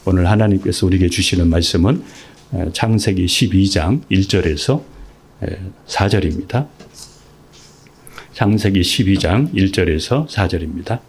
오늘 하나님께서 우리에게 주시는 말씀은 창세기 12장 1절에서 4절입니다. 창세기 12장 1절에서 4절입니다.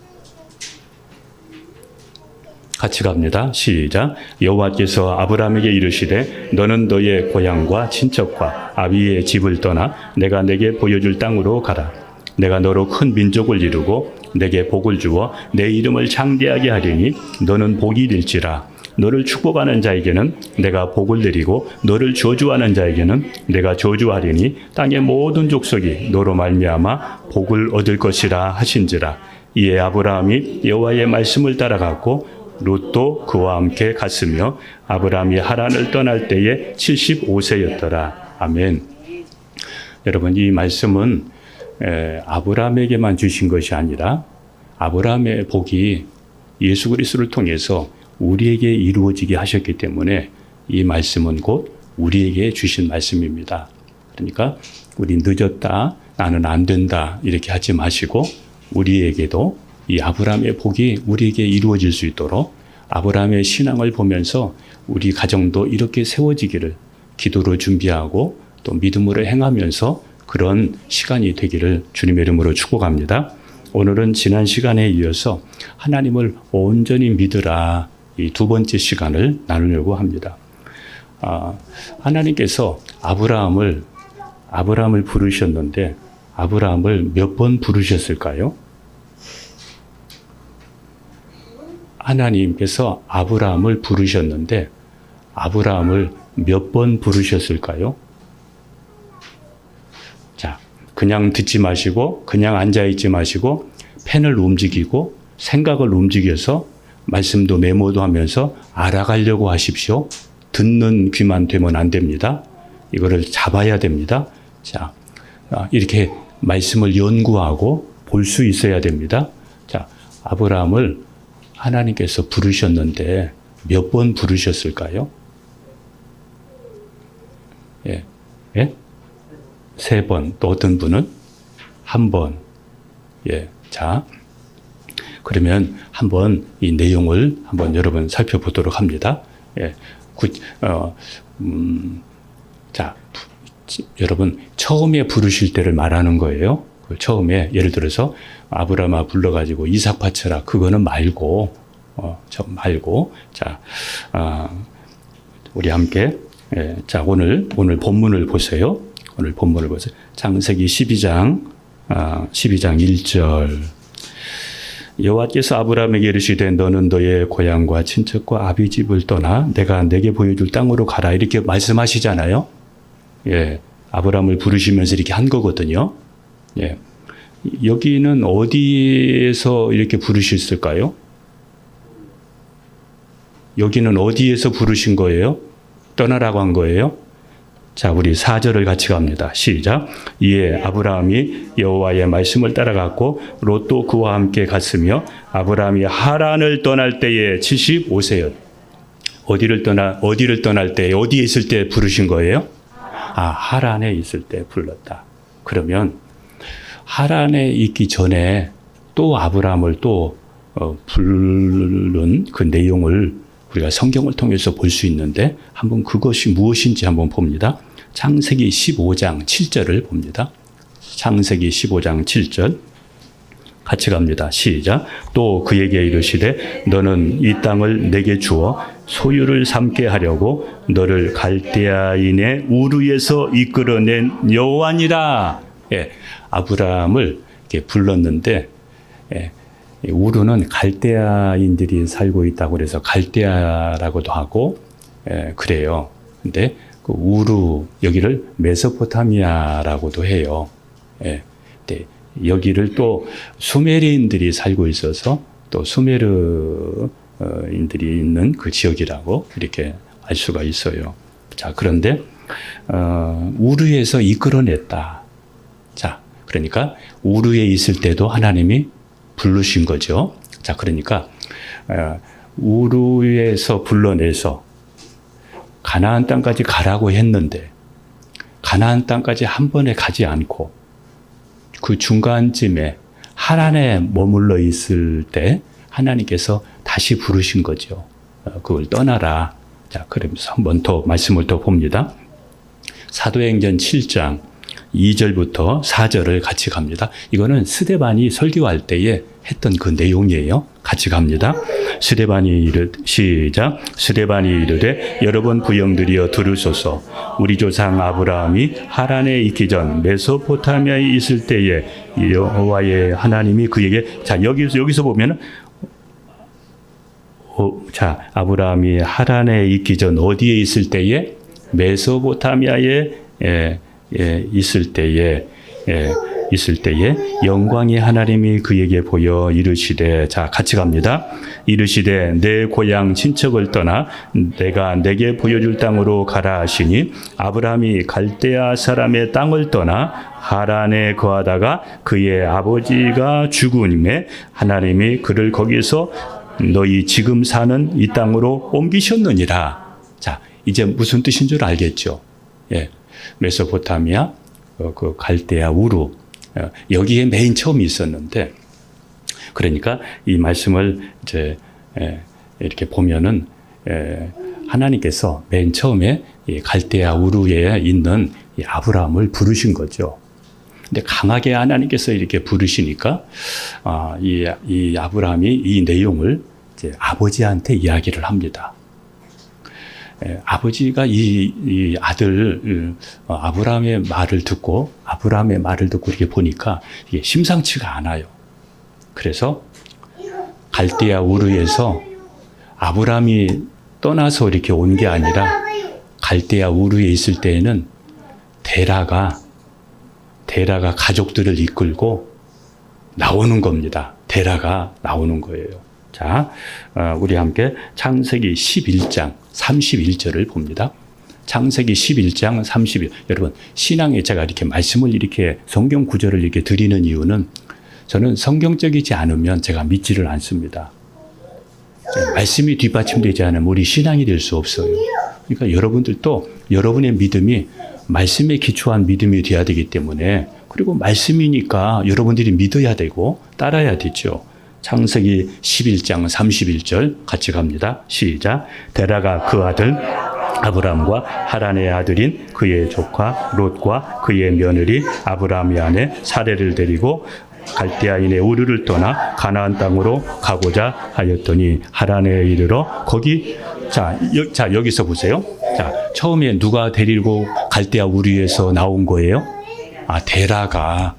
같이 갑니다. 시작. 여호와께서 아브라함에게 이르시되 너는 너의 고향과 친척과 아비의 집을 떠나 내가 내게 보여줄 땅으로 가라. 내가 너로 큰 민족을 이루고 내게 복을 주어 내 이름을 장대하게 하리니 너는 복이 될지라. 너를 축복하는 자에게는 내가 복을 내리고 너를 저주하는 자에게는 내가 저주하리니 땅의 모든 족속이 너로 말미암아 복을 얻을 것이라 하신지라. 이에 아브라함이 여호와의 말씀을 따라갔고 롯도 그와 함께 갔으며 아브라함이 하란을 떠날 때에 75세였더라. 아멘. 여러분, 이 말씀은 아브라함에게만 주신 것이 아니라 아브라함의 복이 예수 그리스도를 통해서 우리에게 이루어지게 하셨기 때문에 이 말씀은 곧 우리에게 주신 말씀입니다. 그러니까 우리 늦었다, 나는 안 된다 이렇게 하지 마시고 우리에게도 이 아브라함의 복이 우리에게 이루어질 수 있도록 아브라함의 신앙을 보면서 우리 가정도 이렇게 세워지기를 기도로 준비하고 또 믿음으로 행하면서 그런 시간이 되기를 주님의 이름으로 축복합니다. 오늘은 지난 시간에 이어서 하나님을 온전히 믿으라 이 두 번째 시간을 나누려고 합니다. 하나님께서 아브라함을 부르셨는데 아브라함을 몇 번 부르셨을까요? 하나님께서 아브라함을 부르셨는데 아브라함을 몇 번 부르셨을까요? 자, 그냥 듣지 마시고 그냥 앉아있지 마시고 펜을 움직이고 생각을 움직여서 말씀도 메모도 하면서 알아가려고 하십시오. 듣는 귀만 되면 안 됩니다. 이거를 잡아야 됩니다. 자, 이렇게 말씀을 연구하고 볼 수 있어야 됩니다. 자, 아브라함을 하나님께서 부르셨는데 몇 번 부르셨을까요? 예. 예? 3번. 또 어떤 분은 1번. 예. 자, 그러면 한번 이 내용을 한번 여러분 살펴보도록 합니다. 예. 자, 여러분 처음에 부르실 때를 말하는 거예요. 처음에 예를 들어서 아브라함아 불러가지고 이삭 바쳐라. 그거는 말고, 자, 우리 함께, 자, 오늘 본문을 보세요. 오늘 본문을 보세요. 창세기 12장 1절. 여호와께서 아브라함에게 이르시되 너는 너의 고향과 친척과 아비 집을 떠나 내가 내게 보여줄 땅으로 가라. 이렇게 말씀하시잖아요. 예, 아브라함을 부르시면서 이렇게 한 거거든요. 예, 여기는 어디에서 이렇게 부르셨을까요? 여기는 어디에서 부르신 거예요? 떠나라고 한 거예요? 자, 우리 4절을 같이 갑니다. 시작. 이에 아브라함이 여호와의 말씀을 따라갔고 롯도 그와 함께 갔으며 아브라함이 하란을 떠날 때에 75세였. 어디를 떠날 때, 어디에 있을 때 부르신 거예요? 하란에 있을 때 불렀다. 그러면 하란에 있기 전에 또 아브라함을 또 부른 그 내용을 우리가 성경을 통해서 볼 수 있는데 한번 그것이 무엇인지 한번 봅니다. 창세기 15장 7절을 봅니다. 창세기 15장 7절 같이 갑니다. 시작. 또 그에게 이르시되 너는 이 땅을 내게 주어 소유를 삼게 하려고 너를 갈대아인의 우르에서 이끌어낸 여호와니라. 예, 아브라함을 이렇게 불렀는데 우르는 갈대아인들이 살고 있다고 그래서 갈대아라고도 하고 그래요. 근데 그 우르 여기를 메소포타미아라고도 해요. 네, 여기를 또 수메르인들이 살고 있어서 또 수메르인들이 있는 그 지역이라고 이렇게 알 수가 있어요. 자, 그런데 우르에서 이끌어냈다. 자, 그러니까 우르에 있을 때도 하나님이 부르신 거죠. 자, 그러니까 우르에서 불러내서 가나안 땅까지 가라고 했는데 가나안 땅까지 한 번에 가지 않고 그 중간쯤에 하란에 머물러 있을 때 하나님께서 다시 부르신 거죠. 그걸 떠나라. 자, 그러면서 한번 더 말씀을 더 봅니다. 사도행전 7장 2절부터 4절을 같이 갑니다. 이거는 스데반이 설교할 때에 했던 그 내용이에요. 같이 갑니다. 시작. 스데반이 이르되 여러분 부형들이여 들으소서. 우리 조상 아브라함이 하란에 있기 전 메소포타미아에 있을 때에 여호와의 하나님이 그에게, 자, 여기서 보면은 아브라함이 하란에 있기 전 어디에 있을 때에? 메소포타미아에 있을 때에 영광의 하나님이 그에게 보여 이르시되, 자, 같이 갑니다. 이르시되 내 고향 친척을 떠나 내가 내게 보여줄 땅으로 가라 하시니 아브라함이 갈대아 사람의 땅을 떠나 하란에 거하다가 그의 아버지가 죽으님에 하나님이 그를 거기서 너희 지금 사는 이 땅으로 옮기셨느니라. 자, 이제 무슨 뜻인 줄 알겠죠? 예, 메소포타미아, 그 갈대아 우루, 여기에 맨 처음 있었는데, 그러니까 이 말씀을 이제 이렇게 보면은 하나님께서 맨 처음에 이 갈대아 우루에 있는 이 아브라함을 부르신 거죠. 근데 강하게 하나님께서 이렇게 부르시니까 이 아브라함이 이 내용을 이제 아버지한테 이야기를 합니다. 아버지가 이 아들 아브라함의 말을 듣고 이렇게 보니까 이게 심상치가 않아요. 그래서 갈대아 우르에서 아브라함이 떠나서 이렇게 온 게 아니라 갈대아 우르에 있을 때에는 데라가 가족들을 이끌고 나오는 겁니다. 데라가 나오는 거예요. 자, 우리 함께 창세기 11장 31절을 봅니다. 창세기 11장 31. 여러분, 신앙에 제가 이렇게 말씀을 이렇게 성경 구절을 이렇게 드리는 이유는 저는 성경적이지 않으면 제가 믿지를 않습니다. 말씀이 뒷받침되지 않으면 우리 신앙이 될 수 없어요. 그러니까 여러분들도 여러분의 믿음이 말씀에 기초한 믿음이 되어야 되기 때문에, 그리고 말씀이니까 여러분들이 믿어야 되고 따라야 되죠. 창세기 11장 31절 같이 갑니다. 시작. 데라가 그 아들 아브람과 하란의 아들인 그의 조카 롯과 그의 며느리 아브람의 아내 사레를 데리고 갈대아인의 우르를 떠나 가나안 땅으로 가고자 하였더니 하란에 이르러 거기, 여기서 보세요. 자, 처음에 누가 데리고 갈대아 우르에서 나온 거예요? 데라가.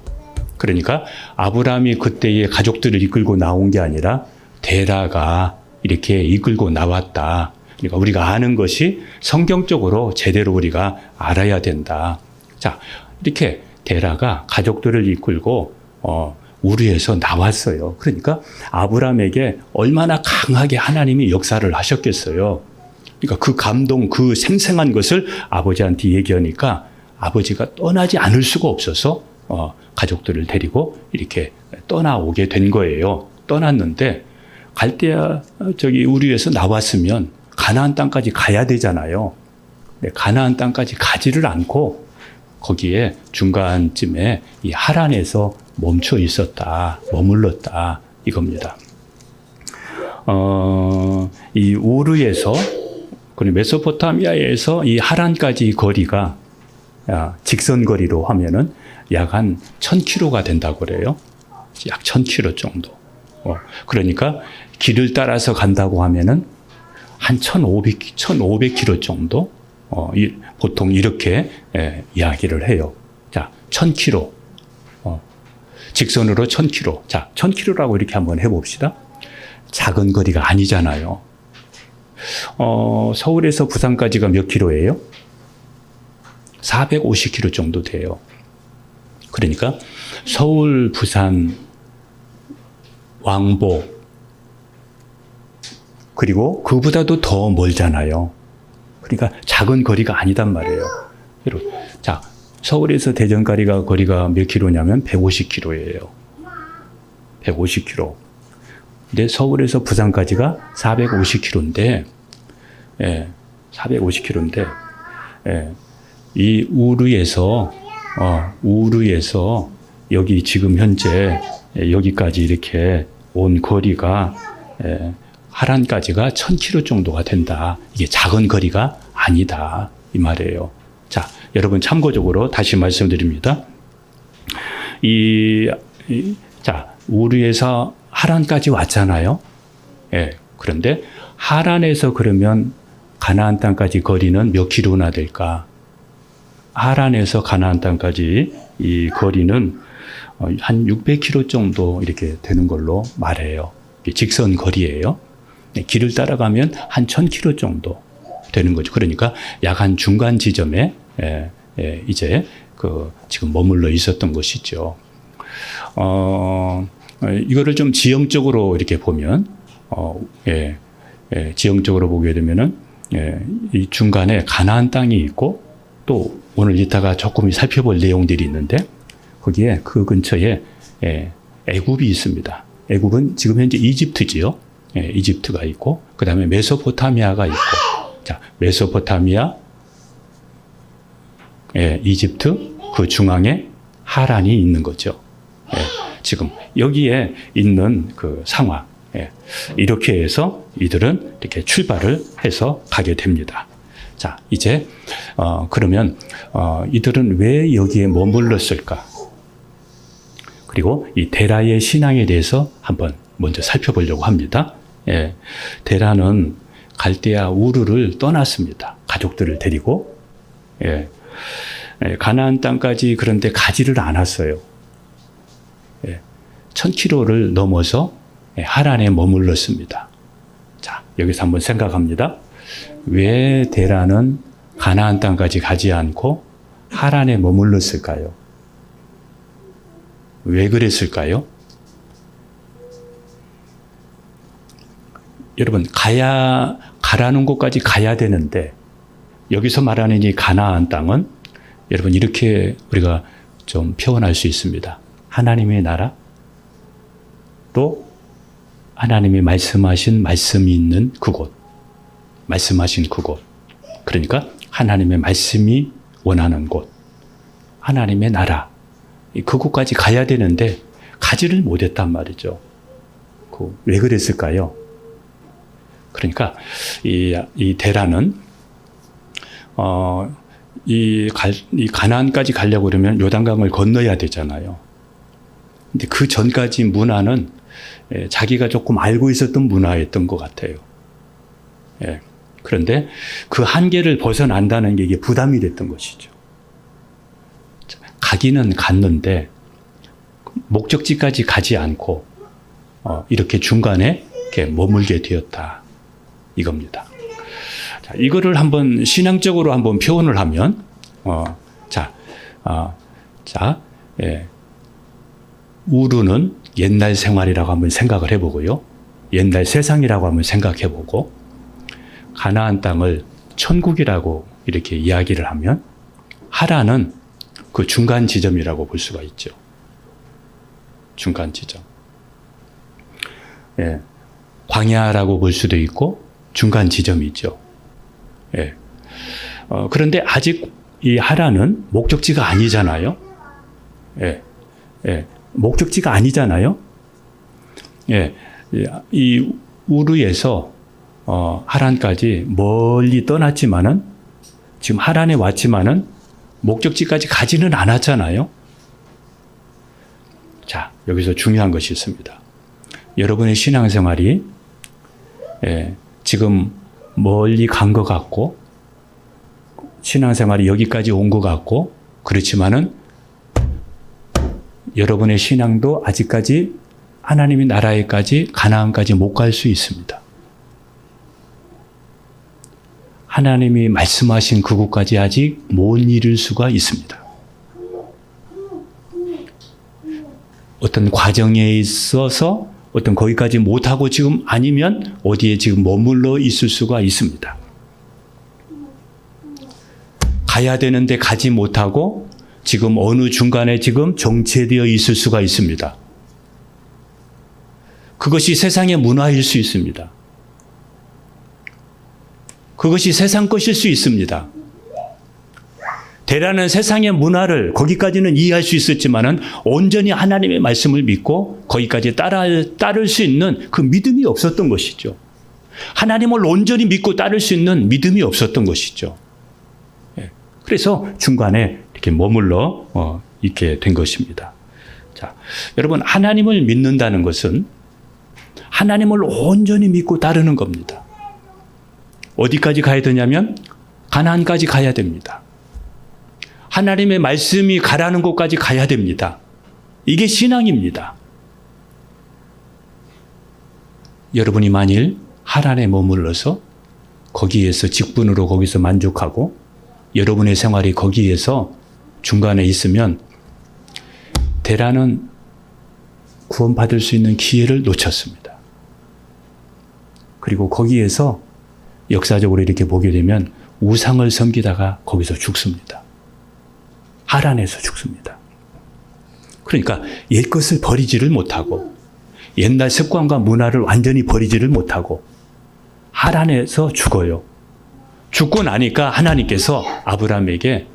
그러니까 아브라함이 그때의 가족들을 이끌고 나온 게 아니라 데라가 이렇게 이끌고 나왔다. 그러니까 우리가 아는 것이 성경적으로 제대로 우리가 알아야 된다. 자, 이렇게 데라가 가족들을 이끌고 우르에서 나왔어요. 그러니까 아브라함에게 얼마나 강하게 하나님이 역사를 하셨겠어요. 그러니까 그 감동, 그 생생한 것을 아버지한테 얘기하니까 아버지가 떠나지 않을 수가 없어서 가족들을 데리고 이렇게 떠나오게 된 거예요. 떠났는데 갈대아 우르에서 나왔으면 가나안 땅까지 가야 되잖아요. 가나안 땅까지 가지를 않고 거기에 중간쯤에 이 하란에서 멈춰 있었다, 머물렀다, 이겁니다. 이 우르에서, 그리고 메소포타미아에서 이 하란까지 거리가 직선 거리로 하면은 약 한 1000km가 된다고 그래요. 약 1000km 정도. 그러니까 길을 따라서 간다고 하면은 한 1500km 정도. 보통 이렇게 이야기를 해요. 자, 1000km. 직선으로 1000km. 자, 1000km라고 이렇게 한번 해봅시다. 작은 거리가 아니잖아요. 서울에서 부산까지가 몇 킬로예요? 450km 정도 돼요. 그러니까 서울, 부산, 왕복, 그리고 그보다도 더 멀잖아요. 그러니까 작은 거리가 아니단 말이에요. 자, 서울에서 대전까지가 거리가 몇 킬로냐면 150km예요. 150km. 근데 서울에서 부산까지가 450km인데, 450km인데, 이 우르에서 여기 지금 현재 여기까지 이렇게 온 거리가 하란까지가 1000km 정도가 된다. 이게 작은 거리가 아니다. 이 말이에요. 자, 여러분 참고적으로 다시 말씀드립니다. 자, 우르에서 하란까지 왔잖아요. 예. 그런데 하란에서 그러면 가나안 땅까지 거리는 몇 킬로나 될까? 하란에서 가나안 땅까지 이 거리는 한 600km 정도 이렇게 되는 걸로 말해요. 직선 거리예요. 길을 따라가면 한 1000km 정도 되는 거죠. 그러니까 약 한 중간 지점에 이제 지금 머물러 있었던 것이죠. 이거를 좀 지형적으로 이렇게 보면, 지형적으로 보게 되면은, 이 중간에 가나안 땅이 있고, 또 오늘 이따가 조금 살펴볼 내용들이 있는데, 거기에 그 근처에 애굽이 있습니다. 애굽은 지금 현재 이집트지요. 이집트가 있고, 그 다음에 메소포타미아가 있고, 자, 메소포타미아, 이집트, 그 중앙에 하란이 있는 거죠. 지금 여기에 있는 그 상황, 이렇게 해서 이들은 이렇게 출발을 해서 가게 됩니다. 자, 이제 그러면 이들은 왜 여기에 머물렀을까? 그리고 이 데라의 신앙에 대해서 한번 먼저 살펴보려고 합니다. 데라는 갈대아 우르를 떠났습니다. 가족들을 데리고. 가나안 땅까지 그런데 가지를 않았어요. 1000km를 넘어서 하란에 머물렀습니다. 자, 여기서 한번 생각합니다. 왜 데라는 가나안 땅까지 가지 않고 하란에 머물렀을까요? 왜 그랬을까요? 여러분, 가라는 곳까지 가야 되는데, 여기서 말하는 이 가나안 땅은 여러분 이렇게 우리가 좀 표현할 수 있습니다. 하나님의 나라, 또 하나님이 말씀하신 말씀이 있는 그곳, 말씀하신 그곳. 그러니까 하나님의 말씀이 원하는 곳, 하나님의 나라, 그곳까지 가야 되는데 가지를 못했단 말이죠. 왜 그랬을까요? 그러니까 이 데라는 이 가나안까지 가려고 그러면 요단강을 건너야 되잖아요. 근데 그 전까지 문화는 자기가 조금 알고 있었던 문화였던 것 같아요. 그런데 그 한계를 벗어난다는 게 이게 부담이 됐던 것이죠. 가기는 갔는데 목적지까지 가지 않고 이렇게 중간에 이렇게 머물게 되었다. 이겁니다. 자, 이거를 한번 신앙적으로 한번 표현을 하면, 우르는 옛날 생활이라고 한번 생각을 해보고요. 옛날 세상이라고 한번 생각해보고, 가나안 땅을 천국이라고 이렇게 이야기를 하면, 하란은 그 중간 지점이라고 볼 수가 있죠. 중간 지점. 광야라고 볼 수도 있고, 중간 지점이죠. 그런데 아직 이 하란은 목적지가 아니잖아요. 목적지가 아니잖아요. 이 우르에서 하란까지 멀리 떠났지만은 지금 하란에 왔지만은 목적지까지 가지는 않았잖아요. 자, 여기서 중요한 것이 있습니다. 여러분의 신앙생활이 지금 멀리 간 것 같고 신앙생활이 여기까지 온 것 같고 그렇지만은 여러분의 신앙도 아직까지 하나님의 나라에까지 가나안까지 못 갈 수 있습니다. 하나님이 말씀하신 그곳까지 아직 못 이룰 수가 있습니다. 어떤 과정에 있어서 어떤 거기까지 못하고 지금 아니면 어디에 지금 머물러 있을 수가 있습니다. 가야 되는데 가지 못하고 지금 어느 중간에 지금 정체되어 있을 수가 있습니다. 그것이 세상의 문화일 수 있습니다. 그것이 세상 것일 수 있습니다. 데라는 세상의 문화를 거기까지는 이해할 수 있었지만은 온전히 하나님의 말씀을 믿고 거기까지 따를 수 있는 그 믿음이 없었던 것이죠. 하나님을 온전히 믿고 따를 수 있는 믿음이 없었던 것이죠. 그래서 중간에 이렇게 머물러 있게 된 것입니다. 자, 여러분, 하나님을 믿는다는 것은 하나님을 온전히 믿고 따르는 겁니다. 어디까지 가야 되냐면 가나안까지 가야 됩니다. 하나님의 말씀이 가라는 곳까지 가야 됩니다. 이게 신앙입니다. 여러분이 만일 하란에 머물러서 거기에서 직분으로 거기서 만족하고 여러분의 생활이 거기에서 중간에 있으면 대라는 구원받을 수 있는 기회를 놓쳤습니다. 그리고 거기에서 역사적으로 이렇게 보게 되면 우상을 섬기다가 거기서 죽습니다. 하란에서 죽습니다. 그러니까 옛것을 버리지를 못하고 옛날 습관과 문화를 완전히 버리지를 못하고 하란에서 죽어요. 죽고 나니까 하나님께서 아브라함에게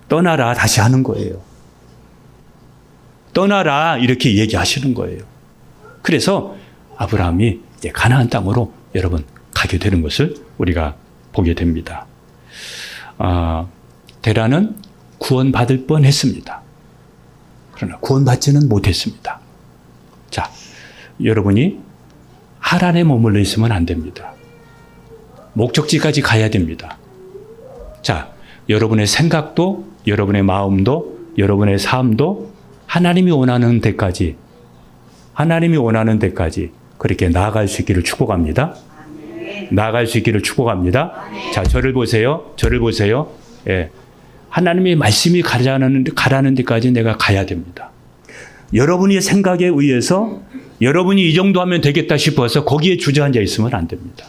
떠나라 다시 하는 거예요. 떠나라 이렇게 얘기하시는 거예요. 그래서 아브라함이 이제 가나안 땅으로 여러분 가게 되는 것을 우리가 보게 됩니다. 데라는 구원받을 뻔했습니다. 그러나 구원받지는 못했습니다. 자, 여러분이 하란에 머물러 있으면 안 됩니다. 목적지까지 가야 됩니다. 자, 여러분의 생각도, 여러분의 마음도, 여러분의 삶도 하나님이 원하는 데까지 그렇게 나아갈 수 있기를 축복합니다. 나아갈 수 있기를 축복합니다. 자, 저를 보세요. 예. 하나님의 말씀이 가라는 데까지 내가 가야 됩니다. 여러분의 생각에 의해서 여러분이 이 정도 하면 되겠다 싶어서 거기에 주저앉아 있으면 안 됩니다.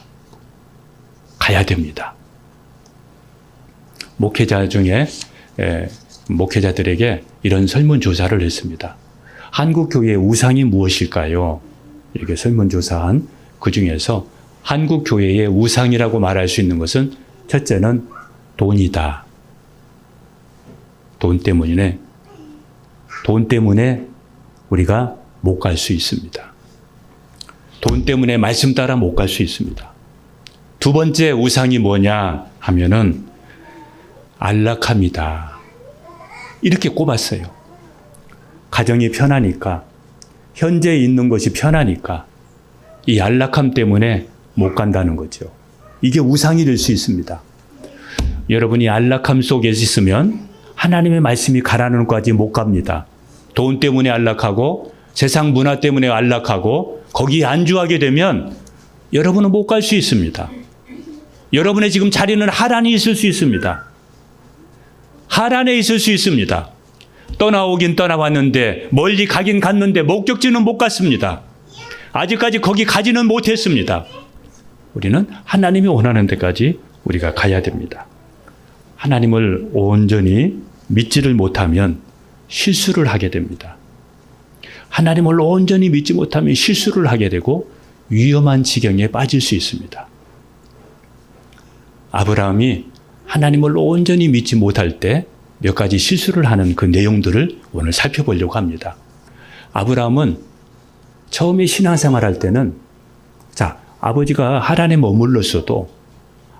가야 됩니다. 목회자 중에 목회자들에게 이런 설문조사를 했습니다. 한국 교회의 우상이 무엇일까요? 이렇게 설문조사한 그 중에서 한국 교회의 우상이라고 말할 수 있는 것은 첫째는 돈이다. 돈 때문에 우리가 못 갈 수 있습니다. 돈 때문에 말씀 따라 못 갈 수 있습니다. 두 번째 우상이 뭐냐 하면은 안락함이다. 이렇게 꼽았어요. 가정이 편하니까, 현재 있는 것이 편하니까 이 안락함 때문에 못 간다는 거죠. 이게 우상이 될 수 있습니다. 여러분이 안락함 속에 있으면 하나님의 말씀이 가라는 것까지 못 갑니다. 돈 때문에 안락하고 세상 문화 때문에 안락하고 거기에 안주하게 되면 여러분은 못 갈 수 있습니다. 여러분의 지금 자리는 하란에 있을 수 있습니다. 하란에 있을 수 있습니다. 떠나오긴 떠나왔는데 멀리 가긴 갔는데 목적지는 못 갔습니다. 아직까지 거기 가지는 못했습니다. 우리는 하나님이 원하는 데까지 우리가 가야 됩니다. 하나님을 온전히 믿지를 못하면 실수를 하게 됩니다. 하나님을 온전히 믿지 못하면 실수를 하게 되고 위험한 지경에 빠질 수 있습니다. 아브라함이 하나님을 온전히 믿지 못할 때 몇 가지 실수를 하는 그 내용들을 오늘 살펴보려고 합니다. 아브라함은 처음에 신앙생활할 때는 아버지가 하란에 머물렀어도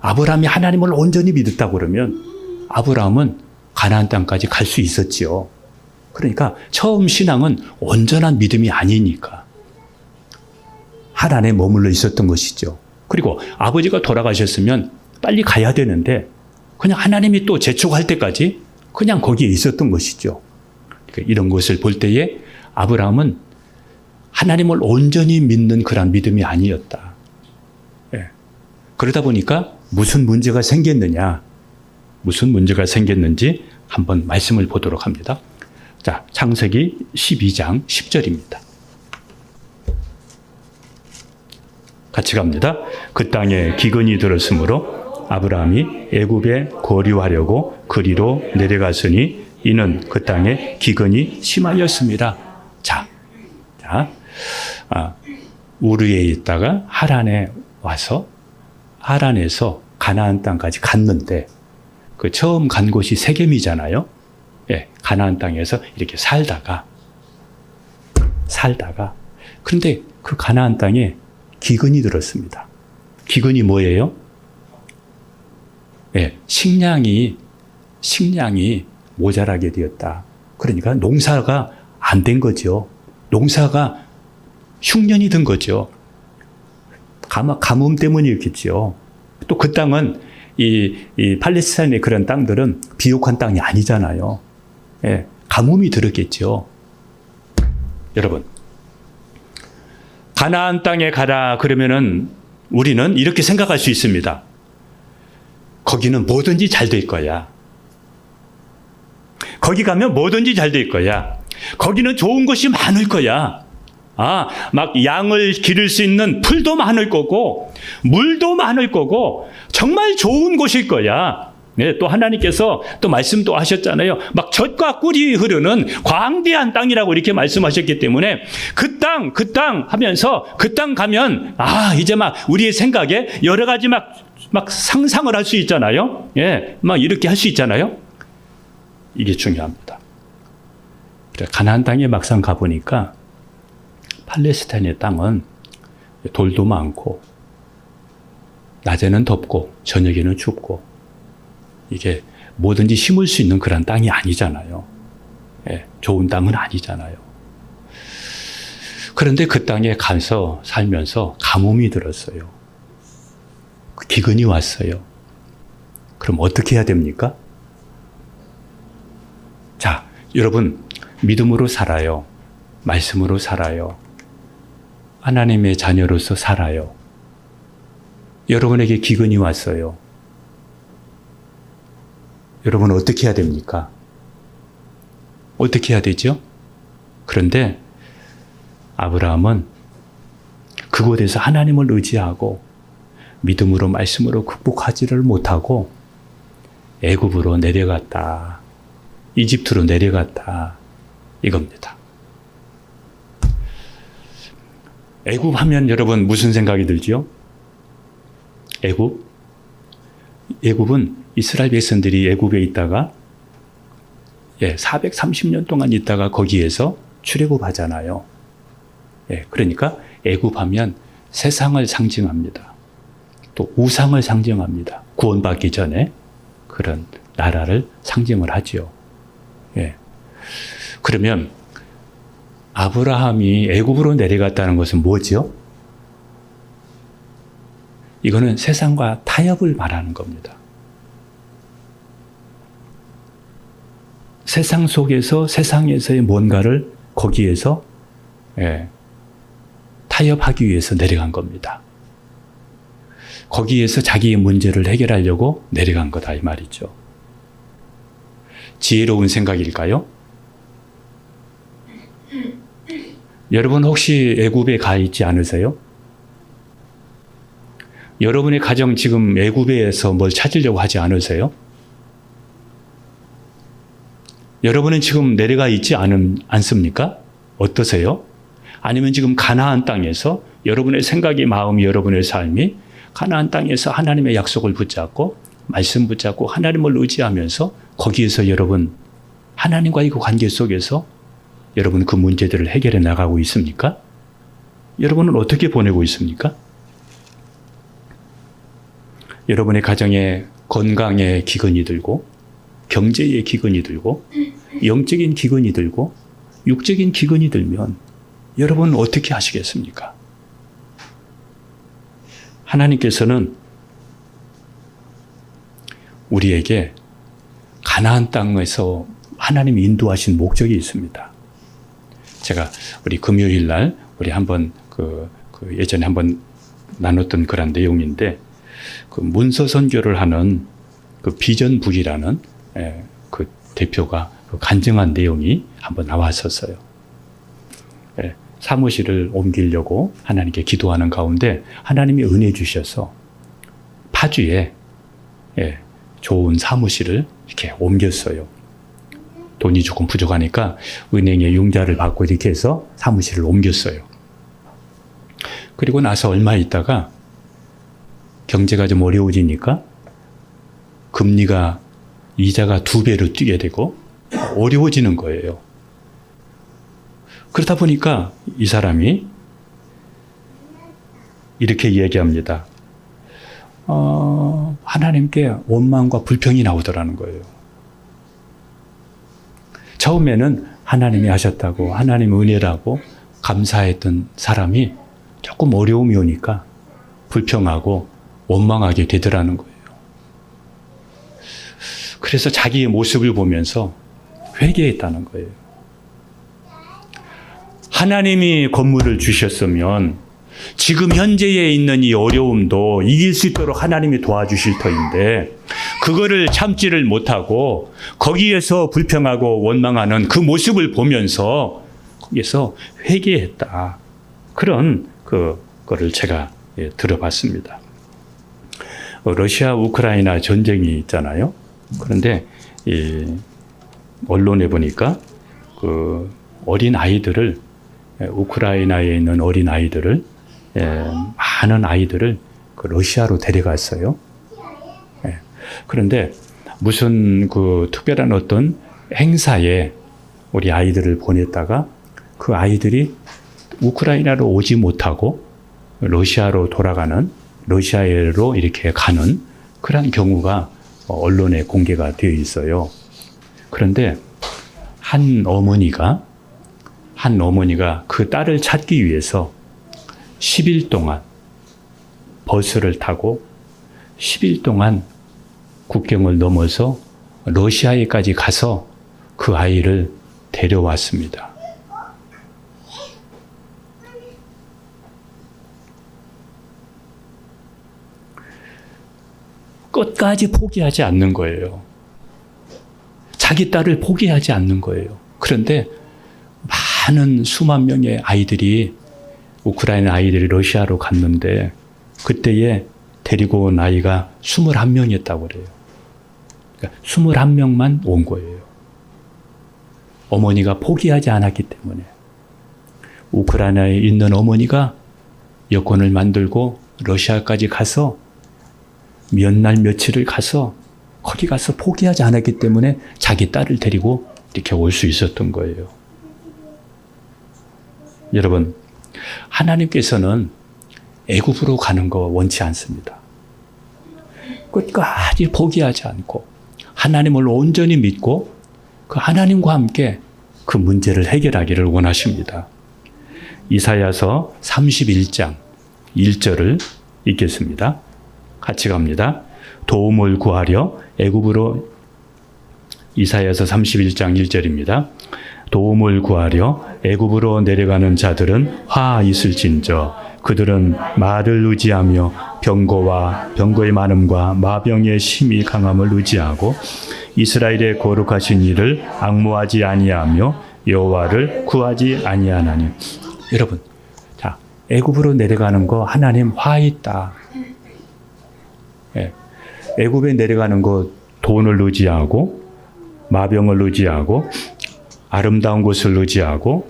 아브라함이 하나님을 온전히 믿었다고 그러면 아브라함은 가나안 땅까지 갈 수 있었지요. 그러니까 처음 신앙은 온전한 믿음이 아니니까 하란에 머물러 있었던 것이죠. 그리고 아버지가 돌아가셨으면 빨리 가야 되는데 그냥 하나님이 또 재촉할 때까지 그냥 거기에 있었던 것이죠. 그러니까 이런 것을 볼 때에 아브라함은 하나님을 온전히 믿는 그런 믿음이 아니었다. 예. 그러다 보니까 무슨 문제가 생겼는지 한번 말씀을 보도록 합니다. 자, 창세기 12장 10절입니다. 같이 갑니다. 그 땅에 기근이 들었으므로 아브라함이 애굽에 거류하려고 그리로 내려갔으니 이는 그 땅에 기근이 심하였습니다. 우르에 있다가 하란에 와서 하란에서 가나안 땅까지 갔는데 그 처음 간 곳이 세겜이잖아요. 예, 가나안 땅에서 이렇게 살다가 그런데 그 가나안 땅에 기근이 들었습니다. 기근이 뭐예요? 예, 식량이 모자라게 되었다. 그러니까 농사가 안 된 거죠. 농사가 흉년이 든 거죠. 가뭄 때문이었겠죠. 또 그 땅은 이 팔레스타인의 그런 땅들은 비옥한 땅이 아니잖아요. 예, 가뭄이 들었겠죠. 여러분, 가나안 땅에 가라 그러면은 우리는 이렇게 생각할 수 있습니다. 거기는 뭐든지 잘 될 거야. 거기 가면 뭐든지 잘 될 거야. 거기는 좋은 것이 많을 거야. 막 양을 기를 수 있는 풀도 많을 거고, 물도 많을 거고, 정말 좋은 곳일 거야. 네, 또 하나님께서 또 말씀도 하셨잖아요. 막 젖과 꿀이 흐르는 광대한 땅이라고 이렇게 말씀하셨기 때문에 그 땅 하면서 그 땅 가면 이제 막 우리의 생각에 여러 가지 막 상상을 할 수 있잖아요. 예, 막 이렇게 할 수 있잖아요. 이게 중요합니다. 가나안 땅에 막상 가보니까 팔레스타인의 땅은 돌도 많고 낮에는 덥고 저녁에는 춥고 이게 뭐든지 심을 수 있는 그런 땅이 아니잖아요. 예, 좋은 땅은 아니잖아요. 그런데 그 땅에 가서 살면서 가뭄이 들었어요. 기근이 왔어요. 그럼 어떻게 해야 됩니까? 자, 여러분, 믿음으로 살아요. 말씀으로 살아요. 하나님의 자녀로서 살아요. 여러분에게 기근이 왔어요. 여러분 어떻게 해야 됩니까? 어떻게 해야 되죠? 그런데 아브라함은 그곳에서 하나님을 의지하고 믿음으로 말씀으로 극복하지를 못하고 애굽으로 내려갔다. 이집트로 내려갔다. 이겁니다. 애굽 하면 여러분 무슨 생각이 들죠? 애굽은 이스라엘 백성들이 애굽에 있다가 430년 동안 있다가 거기에서 출애굽하잖아요. 그러니까 애굽하면 세상을 상징합니다. 또 우상을 상징합니다. 구원받기 전에 그런 나라를 상징을 하지요. 그러면 아브라함이 애굽으로 내려갔다는 것은 뭐죠? 이거는 세상과 타협을 말하는 겁니다. 세상 속에서 세상에서의 뭔가를 거기에서 타협하기 위해서 내려간 겁니다. 거기에서 자기의 문제를 해결하려고 내려간 거다 이 말이죠. 지혜로운 생각일까요? 여러분 혹시 애굽에 가 있지 않으세요? 여러분의 가정 지금 애굽에서 뭘 찾으려고 하지 않으세요? 여러분은 지금 내려가 있지 않습니까? 어떠세요? 아니면 지금 가나안 땅에서 여러분의 생각이, 마음이, 여러분의 삶이 가나안 땅에서 하나님의 약속을 붙잡고 말씀 붙잡고 하나님을 의지하면서 거기에서 여러분 하나님과의 그 관계 속에서 여러분 그 문제들을 해결해 나가고 있습니까? 여러분은 어떻게 보내고 있습니까? 여러분의 가정에 건강에 기근이 들고 경제에 기근이 들고 영적인 기근이 들고 육적인 기근이 들면 여러분은 어떻게 하시겠습니까? 하나님께서는 우리에게 가나안 땅에서 하나님이 인도하신 목적이 있습니다. 제가 우리 금요일 날 우리 한번 예전에 한번 나눴던 그런 내용인데 그 문서 선교를 하는 그 비전북이라는 그 대표가 간증한 내용이 한번 나왔었어요. 사무실을 옮기려고 하나님께 기도하는 가운데 하나님이 은혜 주셔서 파주에 좋은 사무실을 이렇게 옮겼어요. 돈이 조금 부족하니까 은행에 융자를 받고 이렇게 해서 사무실을 옮겼어요. 그리고 나서 얼마 있다가 경제가 좀 어려워지니까 금리가 이자가 2배로 뛰게 되고 어려워지는 거예요. 그러다 보니까 이 사람이 이렇게 얘기합니다. 하나님께 원망과 불평이 나오더라는 거예요. 처음에는 하나님이 하셨다고, 하나님 은혜라고 감사했던 사람이 조금 어려움이 오니까 불평하고 원망하게 되더라는 거예요. 그래서 자기의 모습을 보면서 회개했다는 거예요. 하나님이 건물을 주셨으면 지금 현재에 있는 이 어려움도 이길 수 있도록 하나님이 도와주실 터인데 그거를 참지를 못하고 거기에서 불평하고 원망하는 그 모습을 보면서 거기에서 회개했다. 그런 그거를 제가 들어봤습니다. 러시아 우크라이나 전쟁이 있잖아요. 그런데 언론에 보니까 그 어린 아이들을 우크라이나에 있는 어린 아이들을 많은 아이들을 그 러시아로 데려갔어요. 그런데 무슨 그 특별한 어떤 행사에 우리 아이들을 보냈다가 그 아이들이 우크라이나로 오지 못하고 러시아로 돌아가는, 러시아로 이렇게 가는 그런 경우가 언론에 공개가 되어 있어요. 그런데 한 어머니가 그 딸을 찾기 위해서 10일 동안 버스를 타고 10일 동안 국경을 넘어서 러시아에까지 가서 그 아이를 데려왔습니다. 끝까지 포기하지 않는 거예요. 자기 딸을 포기하지 않는 거예요. 그런데 많은 수만 명의 아이들이, 우크라이나 아이들이 러시아로 갔는데 그때에 데리고 온 아이가 21명이었다고 그래요. 그러니까 21명만 온 거예요. 어머니가 포기하지 않았기 때문에. 우크라이나에 있는 어머니가 여권을 만들고 러시아까지 가서 몇 날 며칠을 가서 거기 가서 포기하지 않았기 때문에 자기 딸을 데리고 이렇게 올 수 있었던 거예요. 여러분, 하나님께서는 애굽으로 가는 거 원치 않습니다. 끝까지 포기하지 않고 하나님을 온전히 믿고 그 하나님과 함께 그 문제를 해결하기를 원하십니다. 이사야서 31장 1절을 읽겠습니다. 같이 갑니다. 도움을 구하려 애굽으로, 이사야서 31장 1절입니다. 도움을 구하려 애굽으로 내려가는 자들은 화 있을진저 그들은 말을 의지하며 병거의 많음과 마병의 심히 강함을 의지하고 이스라엘의 거룩하신 이를 앙모하지 아니하며 여호와를 구하지 아니하나니. 여러분, 자, 애굽으로 내려가는 거 하나님 화 있다. 애굽에 내려가는 거 돈을 의지하고 마병을 의지하고 아름다운 곳을 의지하고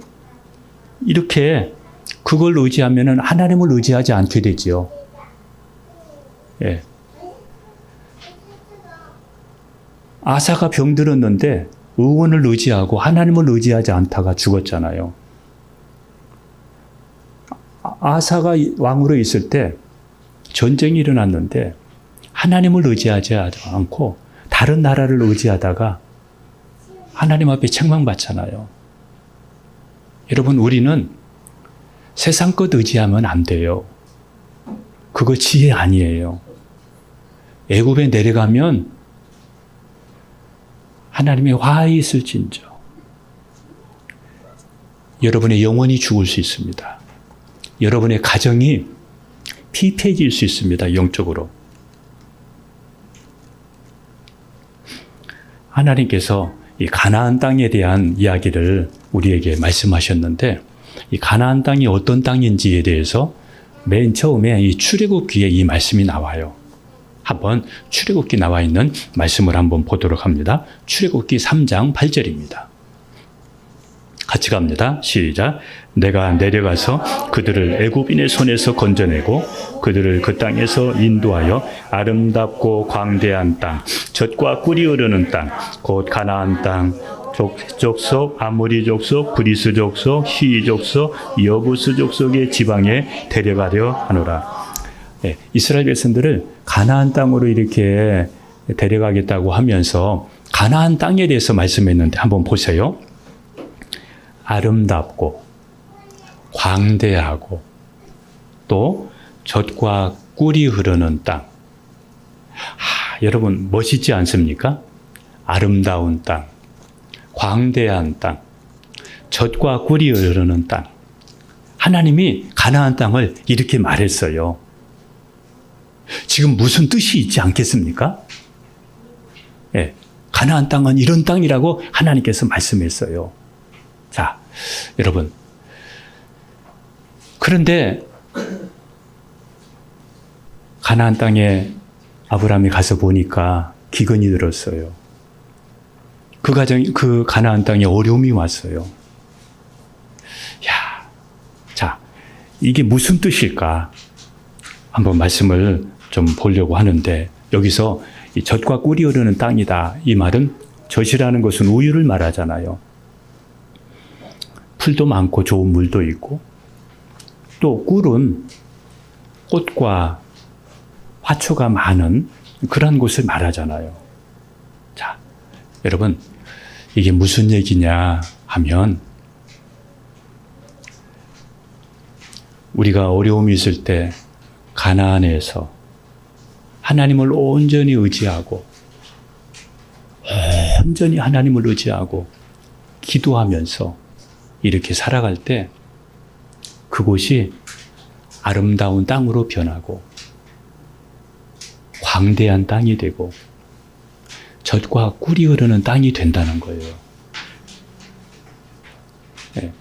이렇게 그걸 의지하면은 하나님을 의지하지 않게 되지요. 아사가 병들었는데 의원을 의지하고 하나님을 의지하지 않다가 죽었잖아요. 아사가 왕으로 있을 때 전쟁이 일어났는데 하나님을 의지하지 않고 다른 나라를 의지하다가 하나님 앞에 책망받잖아요. 여러분, 우리는 세상 것 의지하면 안 돼요. 그거 지혜 아니에요. 애굽에 내려가면 하나님의 화해 있을진저 여러분의 영혼이 죽을 수 있습니다. 여러분의 가정이 피폐해질 수 있습니다. 영적으로. 하나님께서 이 가나안 땅에 대한 이야기를 우리에게 말씀하셨는데 이 가나안 땅이 어떤 땅인지에 대해서 맨 처음에 이 출애굽기에 이 말씀이 나와요. 한번 출애굽기 나와 있는 말씀을 한번 보도록 합니다. 출애굽기 3장 8절입니다. 같이 갑니다. 시작. 내가 내려가서 그들을 애굽인의 손에서 건져내고 그들을 그 땅에서 인도하여 아름답고 광대한 땅, 젖과 꿀이 흐르는 땅, 곧 가나안 땅, 족속, 아모리 족속, 브리스 족속, 히위 족속, 여부스 족속의 지방에 데려가려 하노라. 예, 이스라엘 백성들을 가나안 땅으로 이렇게 데려가겠다고 하면서 가나안 땅에 대해서 말씀했는데 한번 보세요. 아름답고 광대하고 또 젖과 꿀이 흐르는 땅. 여러분 멋있지 않습니까? 아름다운 땅, 광대한 땅, 젖과 꿀이 흐르는 땅. 하나님이 가나안 땅을 이렇게 말했어요. 지금 무슨 뜻이 있지 않겠습니까? 예, 가나안 땅은 이런 땅이라고 하나님께서 말씀했어요. 자, 여러분. 그런데 가나안 땅에 아브라함이 가서 보니까 기근이 들었어요. 그 가나안 땅에 어려움이 왔어요. 야, 자, 이게 무슨 뜻일까? 한번 말씀을 좀 보려고 하는데 여기서 이 젖과 꿀이 흐르는 땅이다. 이 말은 젖이라는 것은 우유를 말하잖아요. 풀도 많고 좋은 물도 있고 또 꿀은 꽃과 화초가 많은 그런 곳을 말하잖아요. 자, 여러분 이게 무슨 얘기냐 하면 우리가 어려움이 있을 때 가나안에서 하나님을 온전히 의지하고 온전히 하나님을 의지하고 기도하면서 이렇게 살아갈 때 그곳이 아름다운 땅으로 변하고 광대한 땅이 되고 젖과 꿀이 흐르는 땅이 된다는 거예요. 네.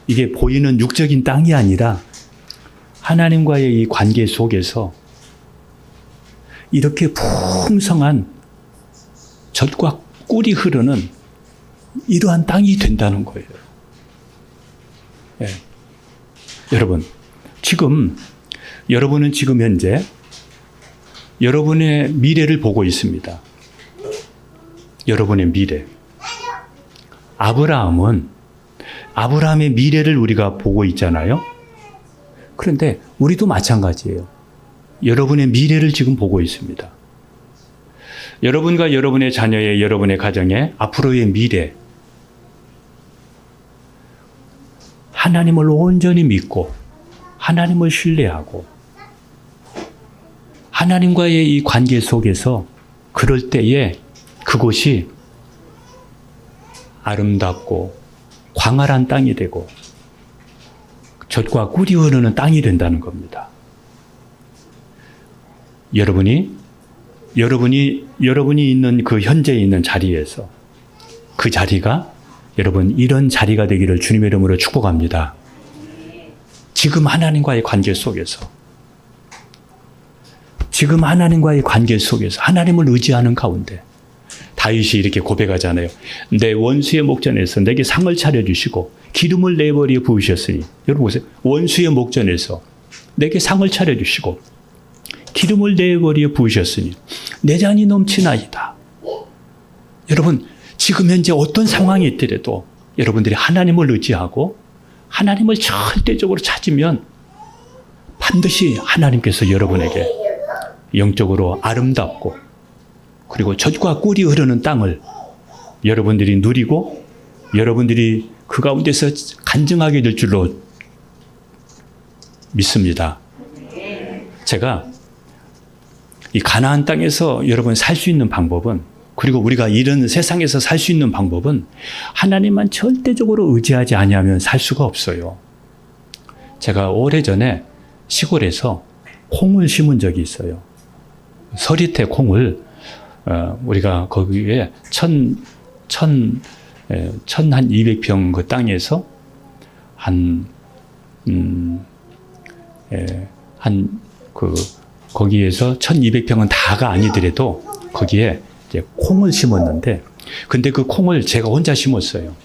이게 보이는 육적인 땅이 아니라 하나님과의 이 관계 속에서 이렇게 풍성한 젖과 꿀이 흐르는 이러한 땅이 된다는 거예요. 네. 여러분은 지금 현재 여러분의 미래를 보고 있습니다. 여러분의 미래. 아브라함의 미래를 우리가 보고 있잖아요. 그런데 우리도 마찬가지예요. 여러분의 미래를 지금 보고 있습니다. 여러분과 여러분의 자녀의 여러분의 가정의 앞으로의 미래. 하나님을 온전히 믿고 하나님을 신뢰하고 하나님과의 이 관계 속에서 그럴 때에 그곳이 아름답고 광활한 땅이 되고 젖과 꿀이 흐르는 땅이 된다는 겁니다. 여러분이 있는 그 현재 있는 자리에서 그 자리가 여러분 이런 자리가 되기를 주님의 이름으로 축복합니다. 지금 하나님과의 관계 속에서 하나님을 의지하는 가운데 다윗이 이렇게 고백하잖아요. 내 원수의 목전에서 내게 상을 차려주시고 기름을 내 머리에 부으셨으니 여러분 보세요. 원수의 목전에서 내게 상을 차려주시고 기름을 내 머리에 부으셨으니 내 잔이 넘치나이다. 여러분 지금 현재 어떤 상황이 있더라도 여러분들이 하나님을 의지하고 하나님을 절대적으로 찾으면 반드시 하나님께서 여러분에게 영적으로 아름답고 그리고 젖과 꿀이 흐르는 땅을 여러분들이 누리고 여러분들이 그 가운데서 간증하게 될 줄로 믿습니다. 제가 이 가나안 땅에서 여러분 살 수 있는 방법은 그리고 우리가 이런 세상에서 살 수 있는 방법은 하나님만 절대적으로 의지하지 아니하면 살 수가 없어요. 제가 오래전에 시골에서 콩을 심은 적이 있어요. 서리태 콩을 우리가 거기에 한 200평 그 땅에서 거기에서 1200평은 다가 아니더라도 거기에 이제 콩을 심었는데 근데 그 콩을 제가 혼자 심었어요.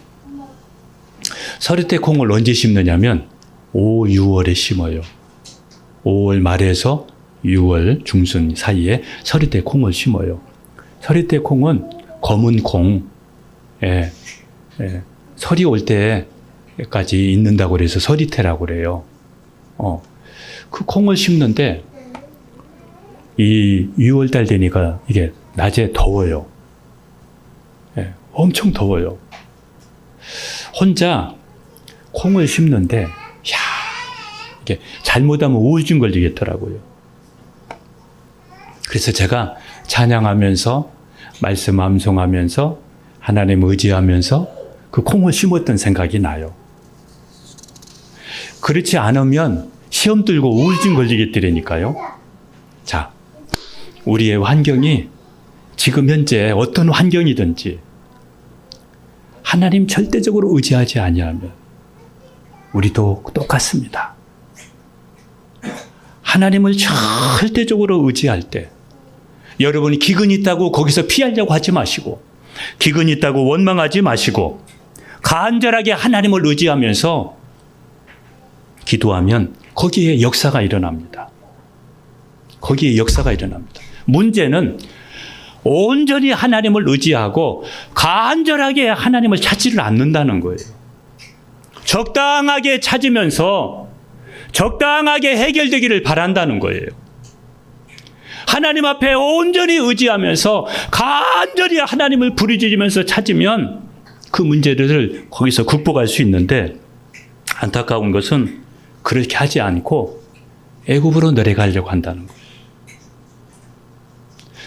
서리태 콩을 언제 심느냐면 5, 6월에 심어요. 5월 말에서 6월 중순 사이에 서리태 콩을 심어요. 서리태 콩은 검은 콩, 설이 올 때까지 있는다고 그래서 서리태라고 그래요. 그 콩을 심는데 이 6월달 되니까 이게 낮에 더워요. 예, 엄청 더워요. 혼자 콩을 심는데, 야, 이게 잘못하면 우울증 걸리겠더라고요. 그래서 제가 찬양하면서, 말씀 암송하면서, 하나님 의지하면서 그 콩을 심었던 생각이 나요. 그렇지 않으면 시험 들고 우울증 걸리겠더라니까요. 자, 우리의 환경이 지금 현재 어떤 환경이든지 하나님 절대적으로 의지하지 아니하면 우리도 똑같습니다. 하나님을 절대적으로 의지할 때 여러분이 기근이 있다고 거기서 피하려고 하지 마시고, 기근이 있다고 원망하지 마시고, 간절하게 하나님을 의지하면서 기도하면 거기에 역사가 일어납니다. 거기에 역사가 일어납니다. 문제는 온전히 하나님을 의지하고 간절하게 하나님을 찾지를 않는다는 거예요. 적당하게 찾으면서 적당하게 해결되기를 바란다는 거예요. 하나님 앞에 온전히 의지하면서 간절히 하나님을 부르짖으면서 찾으면 그 문제들을 거기서 극복할 수 있는데, 안타까운 것은 그렇게 하지 않고 애굽으로 내려가려고 한다는 거예요.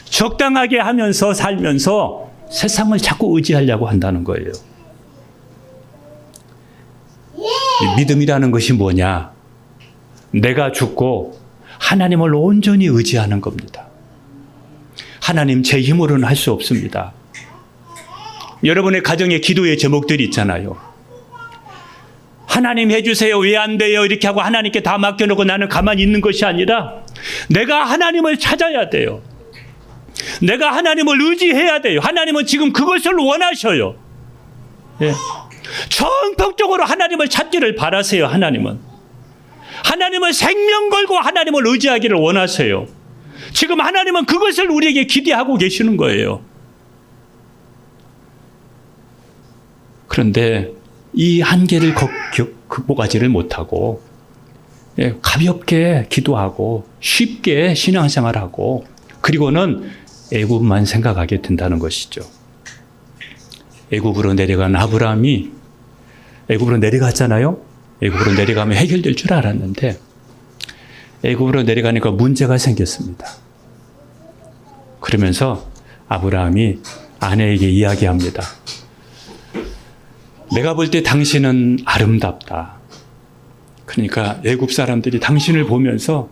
적당하게 하면서 살면서 세상을 자꾸 의지하려고 한다는 거예요. 믿음이라는 것이 뭐냐? 내가 죽고 하나님을 온전히 의지하는 겁니다. 하나님 제 힘으로는 할 수 없습니다. 여러분의 가정의 기도의 제목들이 있잖아요. 하나님 해주세요. 왜 안 돼요? 이렇게 하고 하나님께 다 맡겨놓고 나는 가만히 있는 것이 아니라 내가 하나님을 찾아야 돼요. 내가 하나님을 의지해야 돼요. 하나님은 지금 그것을 원하셔요. 예. 전폭적으로 하나님을 찾기를 바라세요. 하나님은 생명 걸고 하나님을 의지하기를 원하세요. 지금 하나님은 그것을 우리에게 기대하고 계시는 거예요. 그런데 이 한계를 극복하지를 못하고 가볍게 기도하고 쉽게 신앙생활하고 그리고는 애굽만 생각하게 된다는 것이죠. 애굽으로 내려간 아브라함이 애굽으로 내려갔잖아요. 애굽으로 내려가면 해결될 줄 알았는데 애굽으로 내려가니까 문제가 생겼습니다. 그러면서 아브라함이 아내에게 이야기합니다. 내가 볼 때 당신은 아름답다. 그러니까 애굽 사람들이 당신을 보면서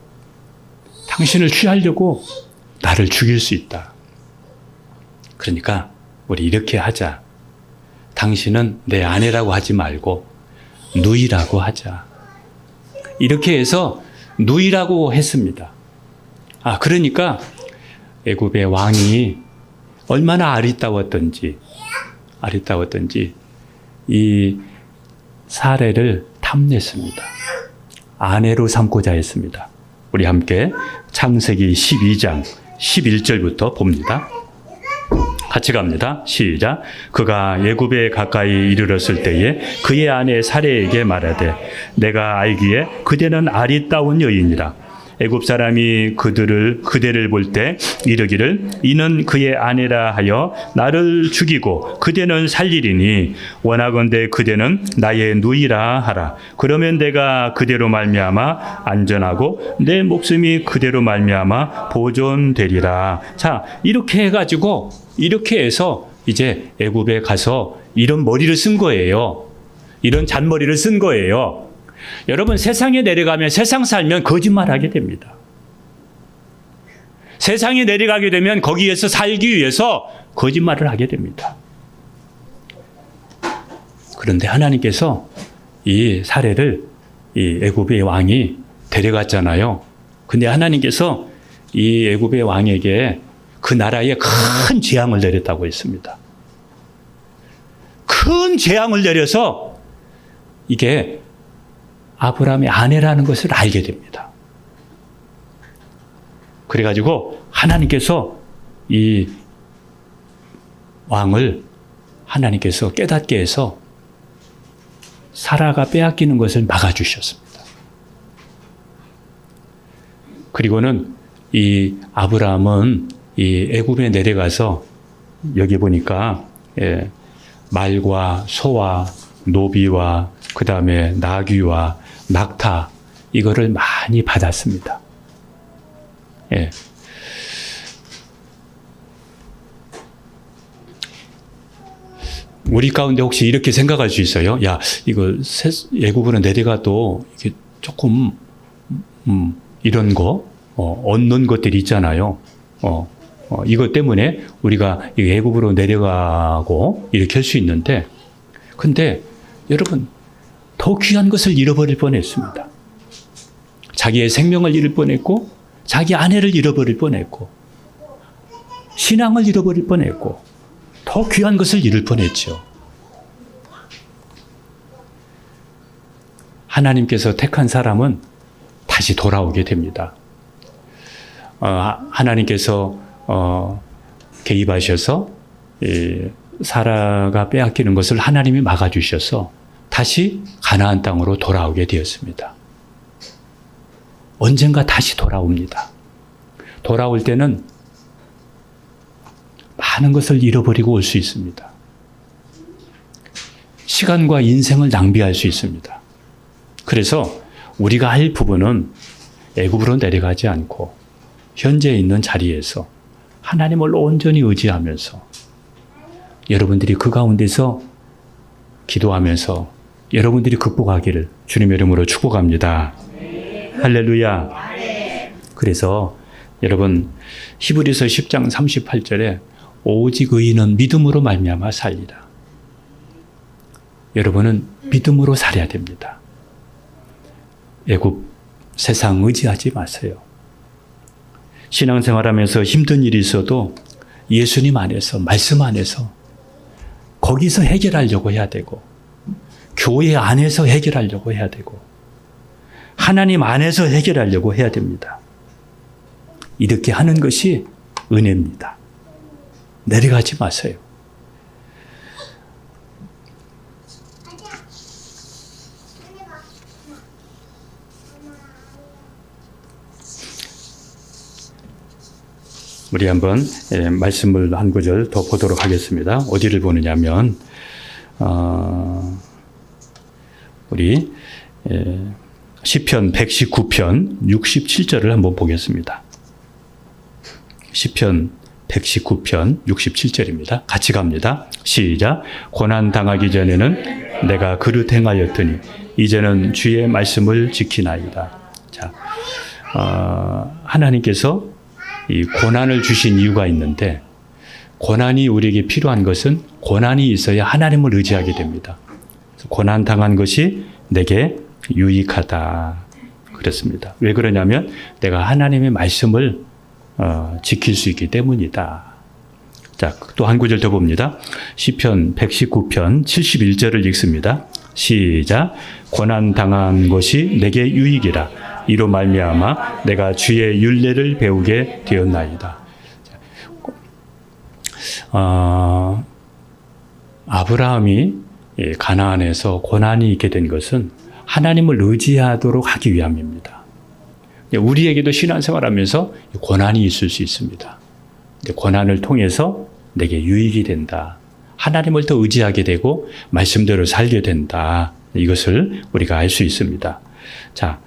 당신을 취하려고 나를 죽일 수 있다. 그러니까 우리 이렇게 하자. 당신은 내 아내라고 하지 말고 누이라고 하자. 이렇게 해서 누이라고 했습니다. 그러니까 애굽의 왕이 얼마나 아리따웠던지 이 사례를 탐냈습니다. 아내로 삼고자 했습니다. 우리 함께 창세기 12장 11절부터 봅니다. 같이 갑니다. 시작. 그가 애굽에 가까이 이르렀을 때에 그의 아내 사레에게 말하되 내가 알기에 그대는 아리따운 여인이라. 애굽 사람이 그대를 볼 때 이르기를 이는 그의 아내라 하여 나를 죽이고 그대는 살리리니 원하건대 그대는 나의 누이라 하라. 그러면 내가 그대로 말미암아 안전하고 내 목숨이 그대로 말미암아 보존되리라. 자, 이렇게 해서 이제 애굽에 가서 이런 머리를 쓴 거예요. 이런 잔머리를 쓴 거예요. 여러분, 세상에 내려가면 세상 살면 거짓말하게 됩니다. 세상에 내려가게 되면 거기에서 살기 위해서 거짓말을 하게 됩니다. 그런데 하나님께서 이 사례를 이 애굽의 왕이 데려갔잖아요. 근데 하나님께서 이 애굽의 왕에게 그 나라에 큰 재앙을 내렸다고 했습니다. 큰 재앙을 내려서 이게 아브라함의 아내라는 것을 알게 됩니다. 그래가지고 하나님께서 이 왕을 하나님께서 깨닫게 해서 사라가 빼앗기는 것을 막아주셨습니다. 그리고는 이 아브라함은 이 애굽에 내려가서 여기 보니까 말과 소와 노비와 그 다음에 나귀와 낙타 이거를 많이 받았습니다. 예. 우리 가운데 혹시 이렇게 생각할 수 있어요? 야, 이거 애굽으로 내려가도 이게 조금 이런 거 얻는 것들이 있잖아요. 이것 때문에 우리가 애굽으로 내려가고 이렇게 할 수 있는데, 근데 여러분 더 귀한 것을 잃어버릴 뻔했습니다. 자기의 생명을 잃을 뻔했고, 자기 아내를 잃어버릴 뻔했고, 신앙을 잃어버릴 뻔했고, 더 귀한 것을 잃을 뻔했죠. 하나님께서 택한 사람은 다시 돌아오게 됩니다. 하나님께서 개입하셔서 사라가 빼앗기는 것을 하나님이 막아주셔서 다시 가나안 땅으로 돌아오게 되었습니다. 언젠가 다시 돌아옵니다. 돌아올 때는 많은 것을 잃어버리고 올 수 있습니다. 시간과 인생을 낭비할 수 있습니다. 그래서 우리가 할 부분은 애굽으로 내려가지 않고 현재 있는 자리에서 하나님을 온전히 의지하면서 여러분들이 그 가운데서 기도하면서 여러분들이 극복하기를 주님의 이름으로 축복합니다. 할렐루야. 그래서 여러분 히브리서 10장 38절에 오직 의인은 믿음으로 말미암아 살리라. 여러분은 믿음으로 살아야 됩니다. 애굽 세상 의지하지 마세요. 신앙생활하면서 힘든 일이 있어도 예수님 안에서 말씀 안에서 거기서 해결하려고 해야 되고 교회 안에서 해결하려고 해야 되고 하나님 안에서 해결하려고 해야 됩니다. 이렇게 하는 것이 은혜입니다. 내려가지 마세요. 우리 한번 말씀을 한 구절 더 보도록 하겠습니다. 어디를 보느냐면 우리 시편 119편 67절을 한번 보겠습니다. 시편 119편 67절입니다. 같이 갑니다. 시작. 고난 당하기 전에는 내가 그릇 행하였더니 이제는 주의 말씀을 지키나이다. 자, 하나님께서 이 고난을 주신 이유가 있는데 고난이 우리에게 필요한 것은 고난이 있어야 하나님을 의지하게 됩니다. 고난 당한 것이 내게 유익하다. 그렇습니다. 왜 그러냐면 내가 하나님의 말씀을 지킬 수 있기 때문이다. 자, 또 한 구절 더 봅니다. 시편 119편 71절을 읽습니다. 시작. 고난 당한 것이 내게 유익이라. 이로 말미암아 내가 주의 율례를 배우게 되었나이다. 아브라함이 가나안에서 고난이 있게 된 것은 하나님을 의지하도록 하기 위함입니다. 우리에게도 신앙생활하면서 고난이 있을 수 있습니다. 고난을 통해서 내게 유익이 된다. 하나님을 더 의지하게 되고 말씀대로 살게 된다. 이것을 우리가 알 수 있습니다. 자,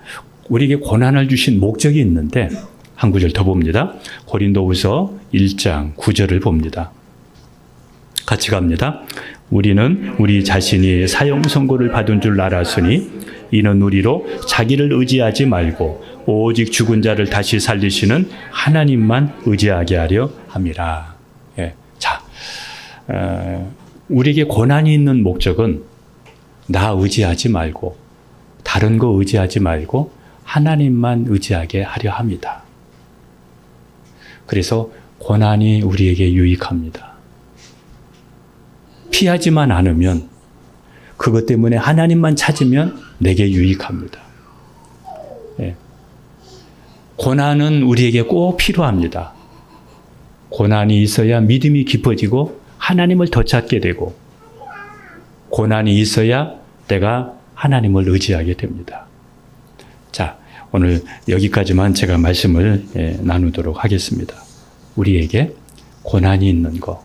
우리에게 고난을 주신 목적이 있는데 한 구절 더 봅니다. 고린도후서 1장 9절을 봅니다. 같이 갑니다. 우리는 우리 자신이 사형 선고를 받은 줄 알았으니 이는 우리로 자기를 의지하지 말고 오직 죽은 자를 다시 살리시는 하나님만 의지하게 하려 함이라. 예. 자, 우리에게 고난이 있는 목적은 나 의지하지 말고 다른 거 의지하지 말고 하나님만 의지하게 하려 합니다. 그래서 고난이 우리에게 유익합니다. 피하지만 않으면 그것 때문에 하나님만 찾으면 내게 유익합니다. 예. 고난은 우리에게 꼭 필요합니다. 고난이 있어야 믿음이 깊어지고 하나님을 더 찾게 되고 고난이 있어야 내가 하나님을 의지하게 됩니다. 자, 오늘 여기까지만 제가 말씀을 나누도록 하겠습니다. 우리에게 고난이 있는 것,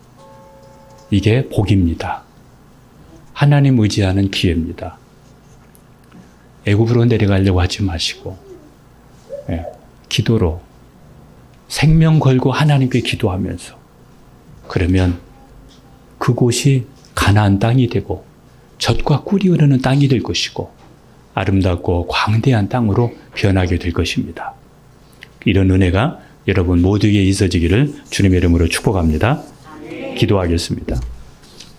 이게 복입니다. 하나님 의지하는 기회입니다. 애굽으로 내려가려고 하지 마시고 기도로 생명 걸고 하나님께 기도하면서, 그러면 그곳이 가나안 땅이 되고 젖과 꿀이 흐르는 땅이 될 것이고 아름답고 광대한 땅으로 변하게 될 것입니다. 이런 은혜가 여러분 모두에게 있어지기를 주님의 이름으로 축복합니다. 기도하겠습니다.